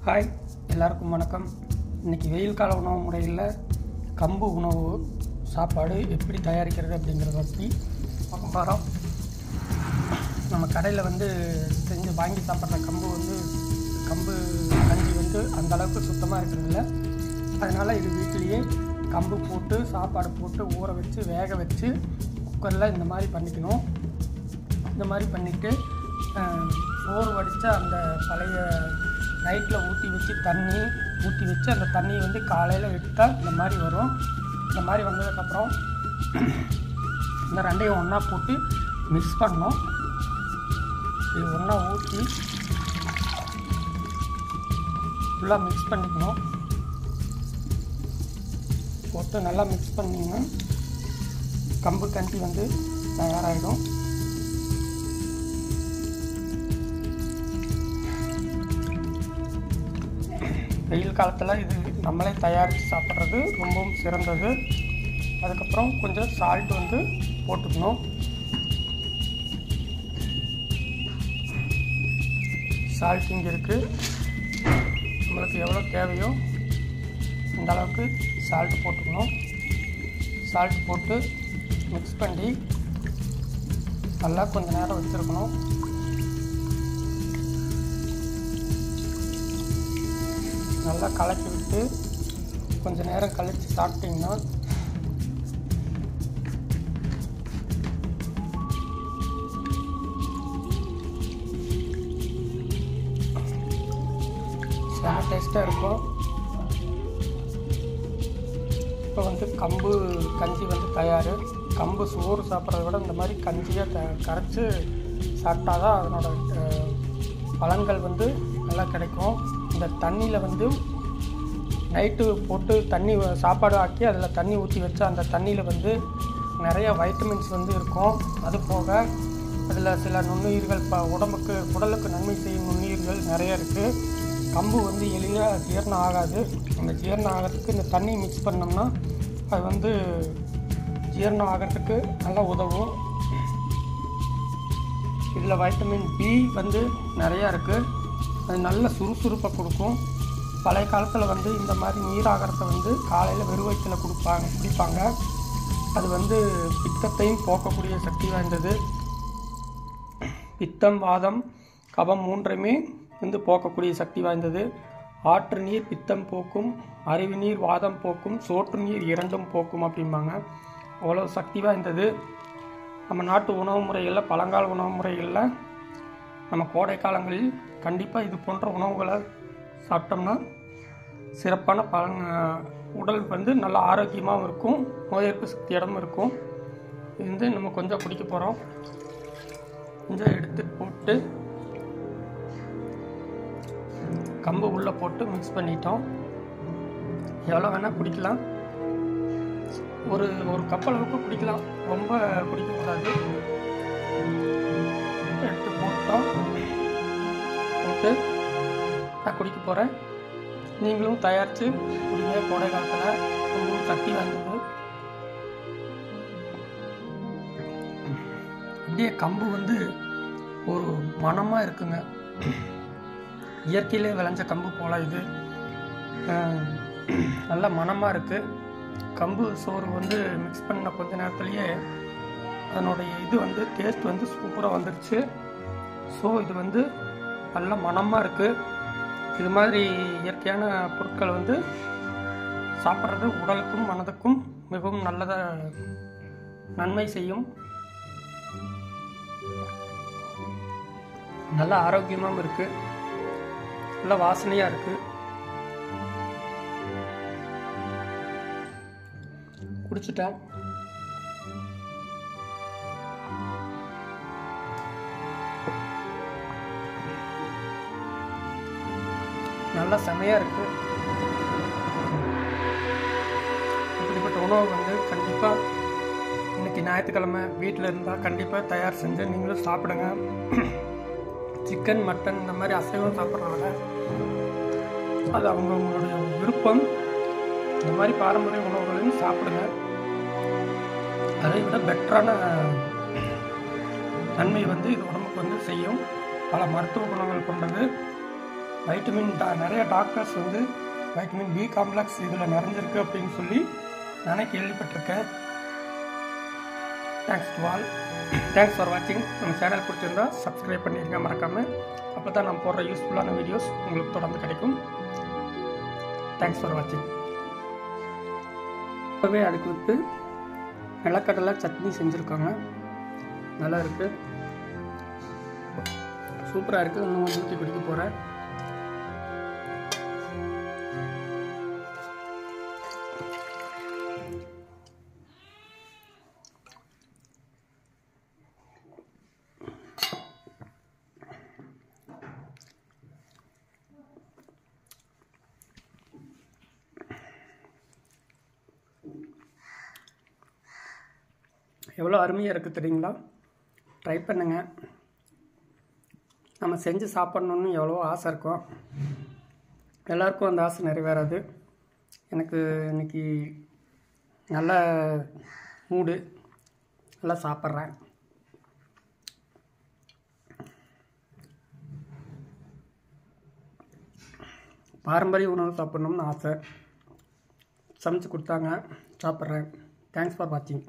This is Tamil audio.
ஹாய், எல்லாருக்கும் வணக்கம். இன்றைக்கி வெயில் கால உணவு முறையில் கம்பு உணவு சாப்பாடு எப்படி தயாரிக்கிறது அப்படிங்கிறத பற்றி பார்க்க போகிறோம். நம்ம கடையில் செஞ்சு வாங்கி சாப்பிட்ற கம்பு கஞ்சி அந்தளவுக்கு சுத்தமாக இருக்கிறதில்ல. அதனால் இது வீட்டிலேயே கம்பு போட்டு சாப்பாடு போட்டு ஊற வச்சு வேக வச்சு குக்கரில் இந்த மாதிரி பண்ணிக்கணும். இந்த மாதிரி பண்ணிவிட்டு சோறு வடித்த அந்த பழைய நைட்டில் ஊற்றி வச்சு அந்த தண்ணியை காலையில் எடுத்தால் இந்த மாதிரி வரும். இந்த மாதிரி வந்ததுக்கப்புறம் இந்த ரெண்டையும் ஒன்றா போட்டு மிக்ஸ் பண்ணணும். இது ஒன்றா ஊற்றி ஃபுல்லாக மிக்ஸ் பண்ணிக்கணும். போட்டு நல்லா மிக்ஸ் பண்ணிங்கன்னா கம்பு கஞ்சி தயாராகிடும். வெயில் காலத்தில் இது நம்மளே தயாரித்து சாப்பிட்றது ரொம்பவும் சிறந்தது. அதுக்கப்புறம் கொஞ்சம் சால்ட் போட்டுக்கணும். சால்ட் இங்கே இருக்குது. நம்மளுக்கு எவ்வளோ தேவையோ அந்த அளவுக்கு சால்ட் போட்டுக்கணும். சால்ட் போட்டு மிக்ஸ் பண்ணி நல்லா கொஞ்சம் நேரம் வச்சுருக்கணும். நல்லா கலக்கி விட்டு கொஞ்சம் நேரம் கழித்து சாப்பிட்டிங்கன்னா செம டேஸ்ட்டாக இருக்கும். இப்போ கம்பு கஞ்சி தயார். கம்பு சோறு சாப்பிட்றத விட இந்த மாதிரி கஞ்சியாக கரைச்சி சாப்பிட்டா தான் அதனோட பலன்கள் நல்லா கிடைக்கும். இந்த தண்ணியில் நைட்டு போட்டு தண்ணி சாப்பாடு ஆக்கி அதில் தண்ணி ஊற்றி வச்சா அந்த தண்ணியில் நிறைய வைட்டமின்ஸ் இருக்கும். அது போக அதில் சில நுண்ணுயிர்கள் உடலுக்கு நன்மை செய்யும் நுண்ணுயிர்கள் நிறைய இருக்குது. கம்பு எளிதாக ஜீரணம் ஆகாது. அந்த ஜீரணம் ஆகிறதுக்கு இந்த தண்ணி மிக்ஸ் பண்ணோம்னா அது ஜீரணம் ஆகிறதுக்கு நல்லா உதவும். இதில் வைட்டமின் பி நிறையா இருக்குது. அது நல்ல சுறுசுறுப்பை கொடுக்கும். பழைய காலத்தில் இந்த மாதிரி நீராகாரத்தை காலையில் வெறும் வயிற்றில் குடிப்பாங்க. அது பித்தத்தையும் போக்கக்கூடிய சக்தி வாய்ந்தது. பித்தம், வாதம், கபம் மூன்றையுமே போக்கக்கூடிய சக்தி வாய்ந்தது. ஆற்று நீர் பித்தம் போக்கும், அறிவு நீர் வாதம் போக்கும், சோற்று நீர் இரண்டும் போக்கும் அப்படிம்பாங்க. அவ்வளோ சக்தி வாய்ந்தது. நம்ம நாட்டு உணவு முறைகளில், பழங்கால உணவு முறைகளில் நம்ம கோடை காலங்களில் கண்டிப்பாக இது போன்ற உணவுகளை சாப்பிட்டோம்னா சிறப்பான உடல் நல்ல ஆரோக்கியமாகவும் இருக்கும், நோய் எதிர்ப்பு சக்தியிடமும் இருக்கும். இது நம்ம கொஞ்சம் குடிக்க போகிறோம். கொஞ்சம் எடுத்து போட்டு கம்பு உள்ளே போட்டு மிக்ஸ் பண்ணிட்டோம். எவ்வளோ வேணால் குடிக்கலாம். ஒரு கப் அளவுக்கு குடிக்கலாம், ரொம்ப குடிக்கக்கூடாது. எடுத்து போட்டு நான் குடிக்க போகிறேன். நீங்களும் தயாரித்து குடிங்க. கோடை காலத்தில் ரொம்ப சக்தி வாய்ந்தது. அப்படியே கம்பு ஒரு மணமாக இருக்குங்க. இயற்கையிலே விளைஞ்ச கம்பு போல் இது நல்ல மணமாக இருக்குது. கம்பு சோறு மிக்ஸ் பண்ண கொஞ்ச நேரத்துலேயே அதனுடைய இது டேஸ்ட் சூப்பராக வந்துடுச்சு. ஸோ இது நல்ல மணமாக இருக்குது. இது மாதிரி இயற்கையான பொருட்கள் சாப்பிட்றது உடலுக்கும் மனதுக்கும் மிகவும் நன்மை செய்யும். நல்ல ஆரோக்கியமாகவும் இருக்குது. நல்ல வாசனையாக இருக்குது. குடிச்சிட்டேன். நல்லா செமையாக இருக்குது. இப்படிப்பட்ட உணவு கண்டிப்பாக இன்றைக்கி ஞாயிற்றுக்கிழமை வீட்டில் இருந்தால் கண்டிப்பாக தயார் செஞ்சு நீங்களும் சாப்பிடுங்க. சிக்கன், மட்டன் இந்த மாதிரி அசைவம் சாப்பிட்றவங்க அது அவங்களுடைய விருப்பம். இந்த மாதிரி பாரம்பரிய உணவுகளையும் சாப்பிடுங்க. அதை விட பெட்டரான நன்மை இது உடம்புக்கு செய்யும். பல மருத்துவ குணங்கள் கொண்டது. நிறைய டாக்டர்ஸ் வந்து வைட்டமின் பி காம்ப்ளெக்ஸ் இதில் நிறைஞ்சிருக்கு அப்படின்னு சொல்லி நானே கேள்விப்பட்டிருக்கேன். தேங்க்ஸ் ஃபார் வாட்சிங். நம்ம சேனல் பிடிச்சிருந்தா சப்ஸ்கிரைப் பண்ணிடுங்க மறக்காமல். அப்போ தான் நம்ம போடுற யூஸ்ஃபுல்லான வீடியோஸ் உங்களுக்கு தொடர்ந்து கிடைக்கும். தேங்க்ஸ் ஃபார் வாட்சிங். இப்போவே அதுக்கு வந்து நிலக்கடலை சட்னி செஞ்சுருக்காங்க. நல்லா இருக்குது, சூப்பராக இருக்குது. இன்னும் ஊற்றி குடிக்க போகிறேன். எவ்வளோ அருமையாக இருக்குது தெரியுங்களா? ட்ரை பண்ணுங்கள். நம்ம செஞ்சு சாப்பிட்ணுன்னு எவ்வளோ ஆசை இருக்கும். எல்லாருக்கும் அந்த ஆசை நிறைவேறாது. எனக்கு இன்றைக்கி நல்ல மூடு, நல்லா சாப்பிட்றேன். பாரம்பரிய உணவு சாப்பிட்ணுன்னு ஆசை. சமைச்சு கொடுத்தாங்க, சாப்பிட்றேன். தேங்க்ஸ் ஃபார் வாட்சிங்.